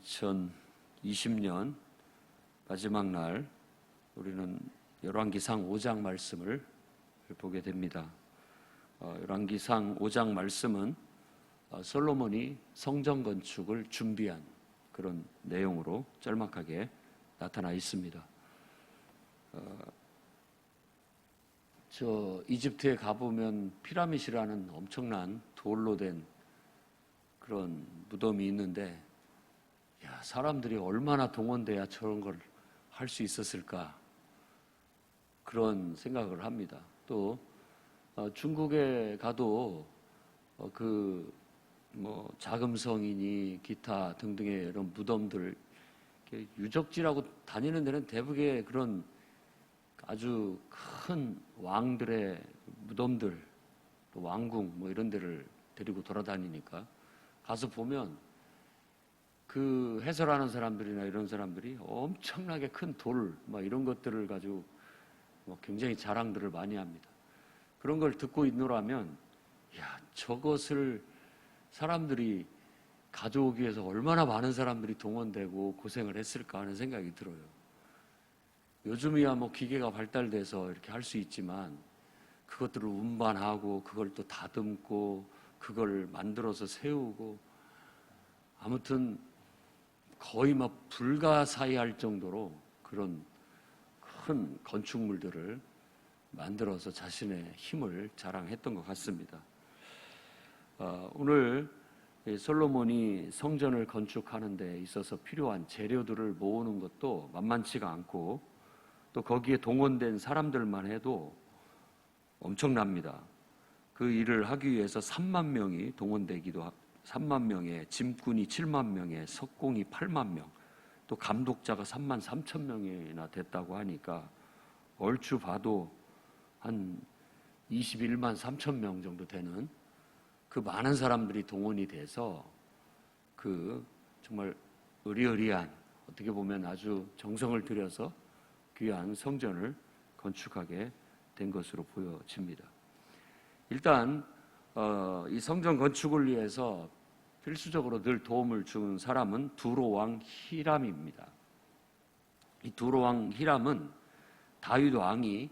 2020년 마지막 날 우리는 열왕기상 5장 말씀을 보게 됩니다. 열왕기상 5장 말씀은 솔로몬이 성전 건축을 준비한 그런 내용으로 짤막하게 나타나 있습니다. 저 이집트에 가보면 피라밋이라는 엄청난 돌로 된 그런 무덤이 있는데, 사람들이 얼마나 동원돼야 저런 걸 할 수 있었을까, 그런 생각을 합니다. 또 중국에 가도 자금성이니 기타 등등의 이런 무덤들, 유적지라고 다니는 데는 대부분의 그런 아주 큰 왕들의 무덤들, 또 왕궁 이런 데를 데리고 돌아다니니까 가서 보면 그 해설하는 사람들이나 이런 사람들이 엄청나게 큰 돌 이런 것들을 가지고 굉장히 자랑들을 많이 합니다. 그런 걸 듣고 있노라면 저것을 사람들이 가져오기 위해서 얼마나 많은 사람들이 동원되고 고생을 했을까 하는 생각이 들어요. 요즘이야 기계가 발달돼서 이렇게 할 수 있지만 그것들을 운반하고 그걸 또 다듬고 그걸 만들어서 세우고, 아무튼 거의 불가사의할 정도로 그런 큰 건축물들을 만들어서 자신의 힘을 자랑했던 것 같습니다. 오늘 솔로몬이 성전을 건축하는 데 있어서 필요한 재료들을 모으는 것도 만만치가 않고, 또 거기에 동원된 사람들만 해도 엄청납니다. 그 일을 하기 위해서 3만 명이 동원되기도 하고, 3만 명에 짐꾼이 7만 명에 석공이 8만 명, 또 감독자가 3만 3천 명이나 됐다고 하니까 얼추 봐도 한 21만 3천 명 정도 되는 그 많은 사람들이 동원이 돼서 그 정말 의리의리한, 어떻게 보면 아주 정성을 들여서 귀한 성전을 건축하게 된 것으로 보여집니다. 일단 이 성전 건축을 위해서 필수적으로 늘 도움을 주는 사람은 두로왕 히람입니다. 이 두로왕 히람은 다윗 왕이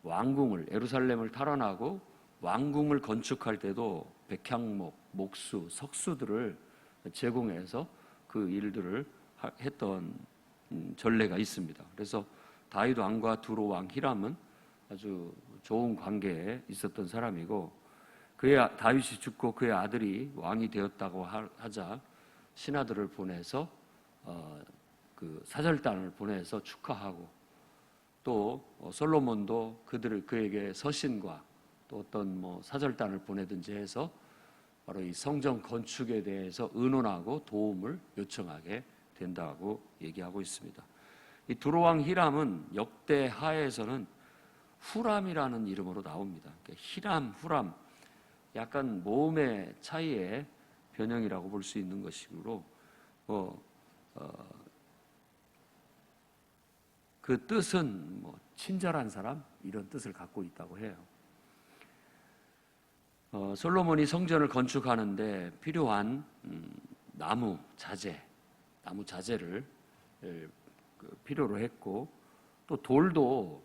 왕궁을, 예루살렘을 탈환하고 왕궁을 건축할 때도 백향목, 목수, 석수들을 제공해서 그 일들을 했던 전례가 있습니다. 그래서 다윗 왕과 두로왕 히람은 아주 좋은 관계에 있었던 사람이고, 다윗이 죽고 그의 아들이 왕이 되었다고 하자 신하들을 보내서 그 사절단을 보내서 축하하고, 또 솔로몬도 그에게 서신과 또 어떤 사절단을 보내든지 해서 바로 이 성전 건축에 대해서 의논하고 도움을 요청하게 된다고 얘기하고 있습니다. 이 두로왕 히람은 역대 하에서는 후람이라는 이름으로 나옵니다. 그러니까 히람, 후람, 약간 모음의 차이의 변형이라고 볼 수 있는 것이므로 그 뜻은 친절한 사람, 이런 뜻을 갖고 있다고 해요. 솔로몬이 성전을 건축하는데 필요한 나무 자재를 필요로 했고, 또 돌도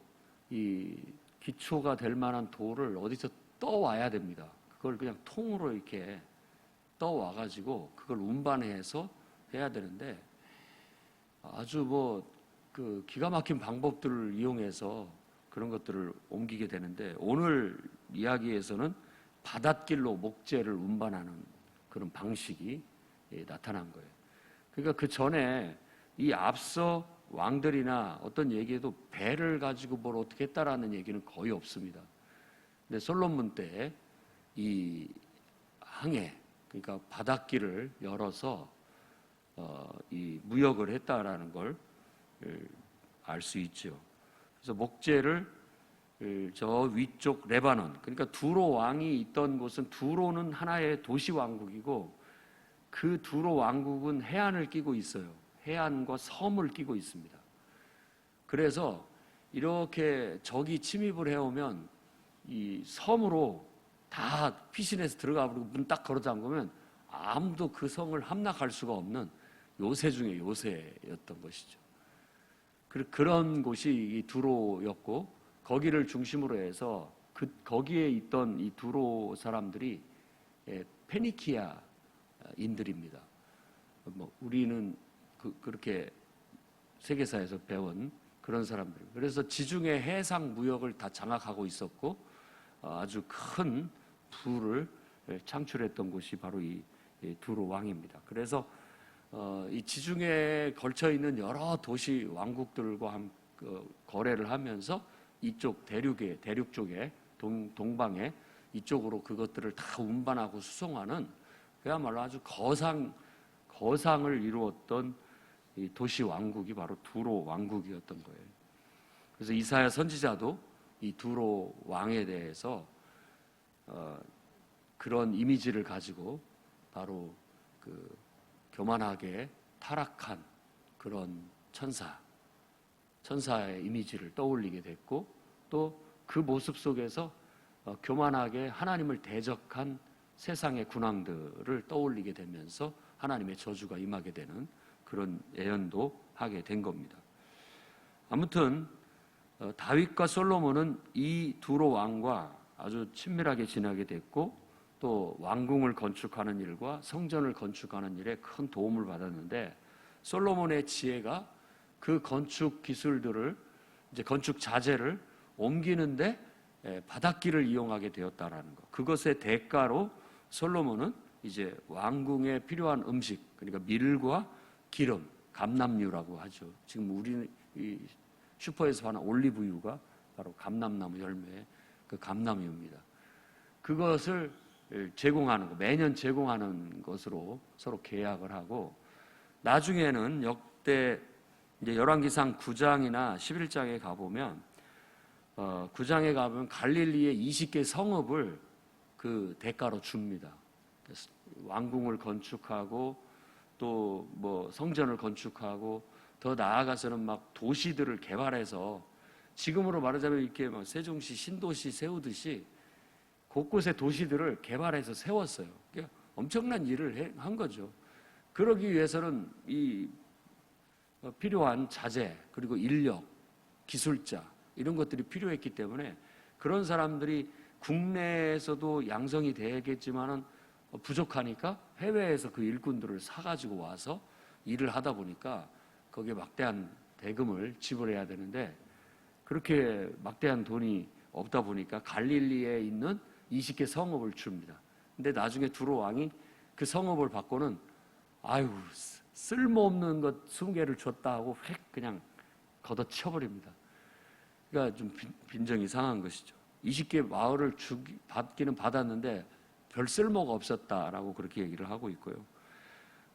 이 기초가 될 만한 돌을 어디서 떠와야 됩니다. 그걸 그냥 통으로 이렇게 떠와가지고 그걸 운반해서 해야 되는데, 아주 그 기가 막힌 방법들을 이용해서 그런 것들을 옮기게 되는데, 오늘 이야기에서는 바닷길로 목재를 운반하는 그런 방식이 나타난 거예요. 그러니까 그 전에 이 앞서 왕들이나 어떤 얘기에도 배를 가지고 뭘 어떻게 했다라는 얘기는 거의 없습니다. 근데 솔로몬 때 이 항해, 그러니까 바닷길을 열어서 이 무역을 했다라는 걸 알 수 있죠. 그래서 목재를 저 위쪽 레바논, 그러니까 두로 왕이 있던 곳은, 두로는 하나의 도시 왕국이고 그 두로 왕국은 해안을 끼고 있어요. 해안과 섬을 끼고 있습니다. 그래서 이렇게 적이 침입을 해오면 이 섬으로 다 피신해서 들어가 버리고 문 딱 걸어 잠그면 아무도 그 성을 함락할 수가 없는 요새 중에 요새였던 것이죠. 그런 곳이 이 두로였고, 거기를 중심으로 해서 거기에 있던 이 두로 사람들이 페니키아인들입니다. 우리는 그렇게 세계사에서 배운 그런 사람들. 그래서 지중해 해상 무역을 다 장악하고 있었고, 아주 큰 부를 창출했던 곳이 바로 이 두로 왕입니다. 그래서 이 지중해에 걸쳐 있는 여러 도시 왕국들과 거래를 하면서 이쪽 대륙 쪽에 동방에 이쪽으로 그것들을 다 운반하고 수송하는 그야말로 아주 거상을 이루었던 이 도시 왕국이 바로 두로 왕국이었던 거예요. 그래서 이사야 선지자도 이 두로 왕에 대해서 그런 이미지를 가지고 바로 그 교만하게 타락한 그런 천사의 이미지를 떠올리게 됐고, 또 그 모습 속에서 교만하게 하나님을 대적한 세상의 군왕들을 떠올리게 되면서 하나님의 저주가 임하게 되는 그런 예언도 하게 된 겁니다. 아무튼 다윗과 솔로몬은 이 두로 왕과 아주 친밀하게 지내게 됐고, 또 왕궁을 건축하는 일과 성전을 건축하는 일에 큰 도움을 받았는데, 솔로몬의 지혜가 그 건축 기술들을, 이제 건축 자재를 옮기는데 바닷길을 이용하게 되었다라는 것. 그것의 대가로 솔로몬은 이제 왕궁에 필요한 음식, 그러니까 밀과 기름, 감람유라고 하죠. 지금 우리 슈퍼에서 파는 올리브유가 바로 감람나무 열매의 그 감람유입니다. 그것을 제공하는 거, 매년 제공하는 것으로 서로 계약을 하고, 나중에는 역대 이제 열왕기상 9장이나 11장에 가보면 9장에 가보면 갈릴리의 20개 성읍을 그 대가로 줍니다. 왕궁을 건축하고 또 성전을 건축하고, 더 나아가서는 막 도시들을 개발해서, 지금으로 말하자면 이렇게 막 세종시 신도시 세우듯이 곳곳에 도시들을 개발해서 세웠어요. 그러니까 엄청난 일을 한 거죠. 그러기 위해서는 이 필요한 자재, 그리고 인력, 기술자, 이런 것들이 필요했기 때문에 그런 사람들이 국내에서도 양성이 되겠지만은 부족하니까 해외에서 그 일꾼들을 사가지고 와서 일을 하다 보니까 거기에 막대한 대금을 지불해야 되는데, 그렇게 막대한 돈이 없다 보니까 갈릴리에 있는 20개 성읍을 줍니다. 근데 나중에 두로 왕이 그 성읍을 받고는 쓸모없는 것 20개를 줬다 하고 획 그냥 걷어치워버립니다. 그러니까 좀 빈정이 상한 것이죠. 20개 마을을 받기는 받았는데 별 쓸모가 없었다라고 그렇게 얘기를 하고 있고요.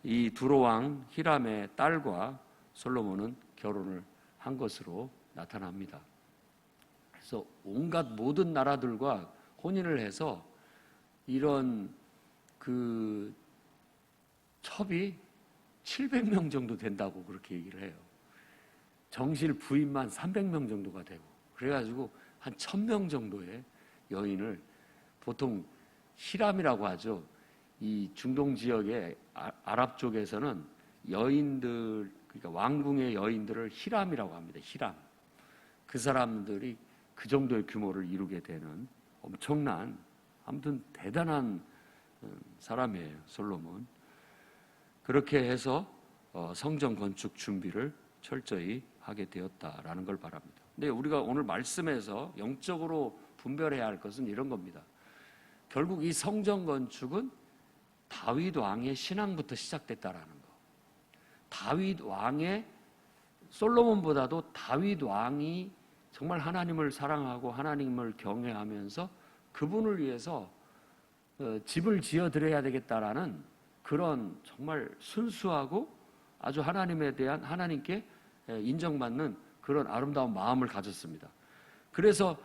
이 두로 왕 히람의 딸과 솔로몬은 결혼을 한 것으로 나타납니다. 그래서 온갖 모든 나라들과 혼인을 해서 이런 그 첩이 700명 정도 된다고 그렇게 얘기를 해요. 정실 부인만 300명 정도가 되고, 그래가지고 한 1000명 정도의 여인을, 보통 히람이라고 하죠. 이 중동 지역의 아랍 쪽에서는 여인들, 그러니까 왕궁의 여인들을 히람이라고 합니다. 히람. 그 사람들이 그 정도의 규모를 이루게 되는 엄청난, 아무튼 대단한 사람이에요, 솔로몬. 그렇게 해서 성전 건축 준비를 철저히 하게 되었다라는 걸 바랍니다. 근데 우리가 오늘 말씀에서 영적으로 분별해야 할 것은 이런 겁니다. 결국 이 성전 건축은 다윗 왕의 신앙부터 시작됐다라는 거. 다윗 왕의, 솔로몬보다도 다윗 왕이 정말 하나님을 사랑하고 하나님을 경외하면서 그분을 위해서 집을 지어드려야 되겠다라는 그런 정말 순수하고 아주 하나님에 대한, 하나님께 인정받는 그런 아름다운 마음을 가졌습니다. 그래서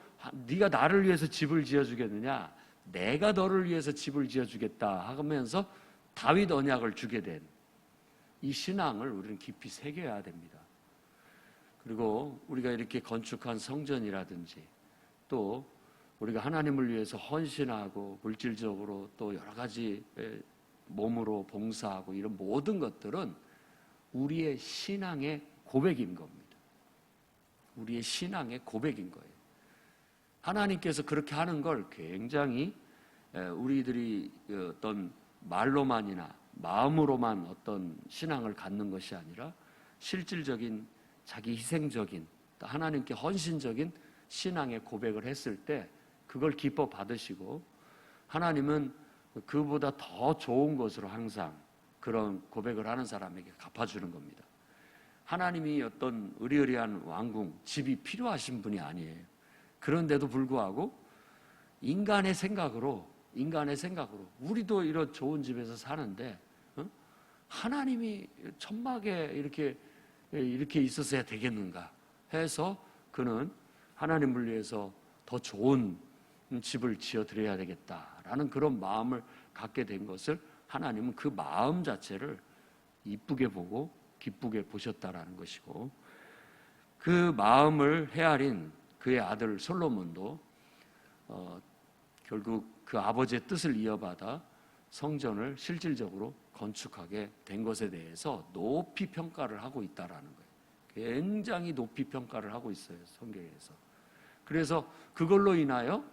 네가 나를 위해서 집을 지어주겠느냐, 내가 너를 위해서 집을 지어주겠다 하면서 다윗 언약을 주게 된 이 신앙을 우리는 깊이 새겨야 됩니다. 그리고 우리가 이렇게 건축한 성전이라든지, 또 우리가 하나님을 위해서 헌신하고 물질적으로 또 여러 가지 몸으로 봉사하고, 이런 모든 것들은 우리의 신앙의 고백인 겁니다. 우리의 신앙의 고백인 거예요. 하나님께서 그렇게 하는 걸 굉장히 우리들이 어떤 말로만이나 마음으로만 어떤 신앙을 갖는 것이 아니라 실질적인 자기 희생적인 하나님께 헌신적인 신앙의 고백을 했을 때 그걸 기뻐 받으시고 하나님은 그보다 더 좋은 것으로 항상 그런 고백을 하는 사람에게 갚아주는 겁니다. 하나님이 어떤 의리의리한 왕궁, 집이 필요하신 분이 아니에요. 그런데도 불구하고 인간의 생각으로 우리도 이런 좋은 집에서 사는데 하나님이 천막에 이렇게 있었어야 되겠는가 해서 그는 하나님을 위해서 더 좋은 집을 지어드려야 되겠다라는 그런 마음을 갖게 된 것을 하나님은 그 마음 자체를 이쁘게 보고 기쁘게 보셨다라는 것이고, 그 마음을 헤아린 그의 아들 솔로몬도 결국 그 아버지의 뜻을 이어받아 성전을 실질적으로 건축하게 된 것에 대해서 높이 평가를 하고 있다라는 거예요. 굉장히 높이 평가를 하고 있어요, 성경에서. 그래서 그걸로 인하여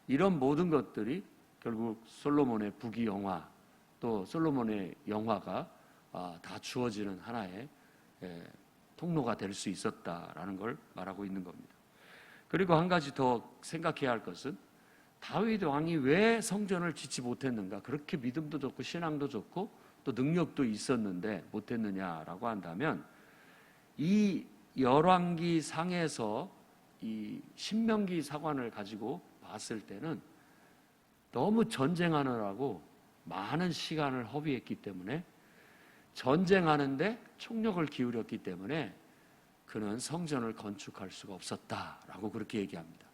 이런 모든 것들이 결국 솔로몬의 부귀영화, 또 솔로몬의 영화가 다 주어지는 하나의 통로가 될 수 있었다라는 걸 말하고 있는 겁니다. 그리고 한 가지 더 생각해야 할 것은 다윗 왕이 왜 성전을 짓지 못했는가? 그렇게 믿음도 좋고 신앙도 좋고 또 능력도 있었는데 못했느냐라고 한다면, 이 열왕기 상에서 이 신명기 사관을 가지고 봤을 때는 너무 전쟁하느라고 많은 시간을 허비했기 때문에, 전쟁하는데 총력을 기울였기 때문에 그는 성전을 건축할 수가 없었다라고 그렇게 얘기합니다.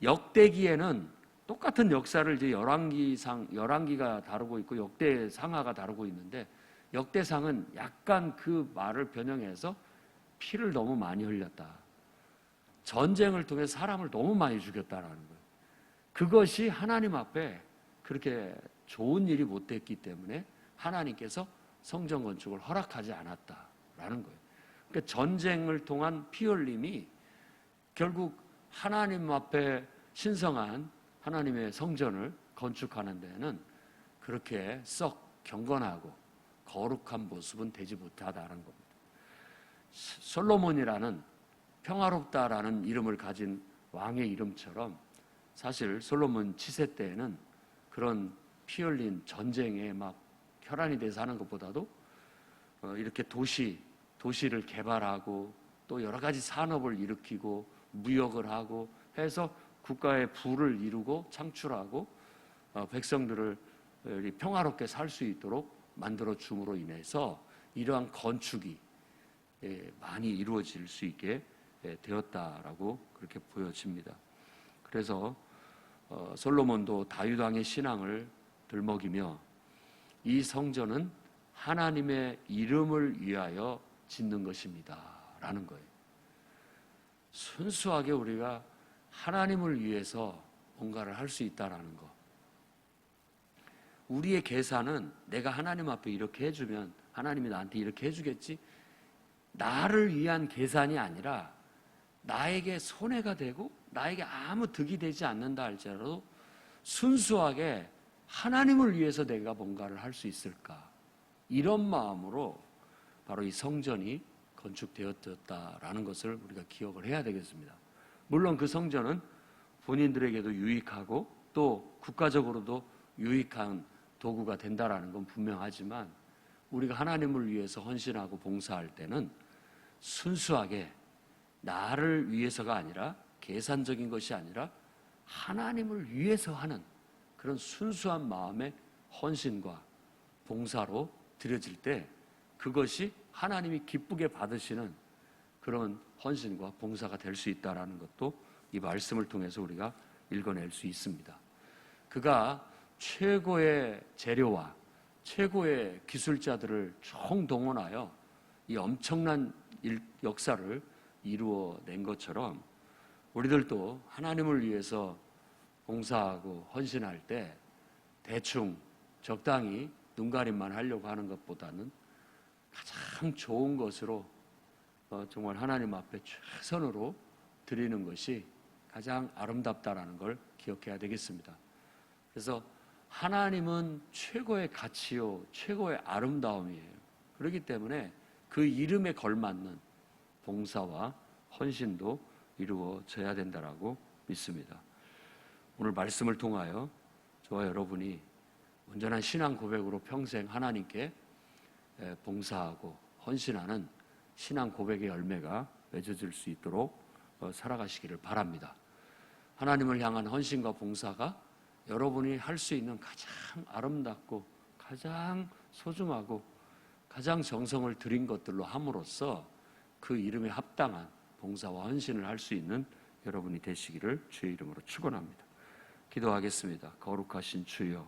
역대기에는 똑같은 역사를 이제 열왕기가 다루고 있고 역대상하가 다루고 있는데, 역대상은 약간 그 말을 변형해서 피를 너무 많이 흘렸다, 전쟁을 통해 사람을 너무 많이 죽였다라는 거예요. 그것이 하나님 앞에 그렇게 좋은 일이 못 됐기 때문에 하나님께서 성전 건축을 허락하지 않았다라는 거예요. 그러니까 전쟁을 통한 피 흘림이 결국 하나님 앞에 신성한 하나님의 성전을 건축하는 데는 그렇게 썩 경건하고 거룩한 모습은 되지 못하다는 겁니다. 솔로몬이라는 평화롭다라는 이름을 가진 왕의 이름처럼 사실 솔로몬 치세 때에는 그런 피 흘린 전쟁에 막 혈안이 돼서 하는 것보다도 이렇게 도시를 개발하고 또 여러 가지 산업을 일으키고 무역을 하고 해서 국가의 부를 이루고 창출하고 백성들을 평화롭게 살 수 있도록 만들어 줌으로 인해서 이러한 건축이 많이 이루어질 수 있게 되었다라고 그렇게 보여집니다. 그래서 솔로몬도 다윗 왕의 신앙을 들먹이며 이 성전은 하나님의 이름을 위하여 짓는 것입니다 라는 거예요. 순수하게 우리가 하나님을 위해서 뭔가를 할 수 있다라는 거. 우리의 계산은 내가 하나님 앞에 이렇게 해주면 하나님이 나한테 이렇게 해주겠지, 나를 위한 계산이 아니라 나에게 손해가 되고 나에게 아무 득이 되지 않는다 할지라도 순수하게 하나님을 위해서 내가 뭔가를 할 수 있을까, 이런 마음으로 바로 이 성전이 건축되었다라는 것을 우리가 기억을 해야 되겠습니다. 물론 그 성전은 본인들에게도 유익하고 또 국가적으로도 유익한 도구가 된다라는 건 분명하지만, 우리가 하나님을 위해서 헌신하고 봉사할 때는 순수하게 나를 위해서가 아니라, 계산적인 것이 아니라 하나님을 위해서 하는 그런 순수한 마음의 헌신과 봉사로 드려질 때 그것이 하나님이 기쁘게 받으시는 그런 헌신과 봉사가 될 수 있다는 것도 이 말씀을 통해서 우리가 읽어낼 수 있습니다. 그가 최고의 재료와 최고의 기술자들을 총동원하여 이 엄청난 역사를 이루어낸 것처럼 우리들도 하나님을 위해서 봉사하고 헌신할 때 대충 적당히 눈가림만 하려고 하는 것보다는 가장 좋은 것으로 정말 하나님 앞에 최선으로 드리는 것이 가장 아름답다라는 걸 기억해야 되겠습니다. 그래서 하나님은 최고의 가치요, 최고의 아름다움이에요. 그렇기 때문에 그 이름에 걸맞는 봉사와 헌신도 이루어져야 된다라고 믿습니다. 오늘 말씀을 통하여 저와 여러분이 온전한 신앙 고백으로 평생 하나님께 봉사하고 헌신하는 신앙 고백의 열매가 맺어질 수 있도록 살아가시기를 바랍니다. 하나님을 향한 헌신과 봉사가 여러분이 할 수 있는 가장 아름답고 가장 소중하고 가장 정성을 들인 것들로 함으로써 그 이름에 합당한 봉사와 헌신을 할 수 있는 여러분이 되시기를 주의 이름으로 축원합니다. 기도하겠습니다. 거룩하신 주여,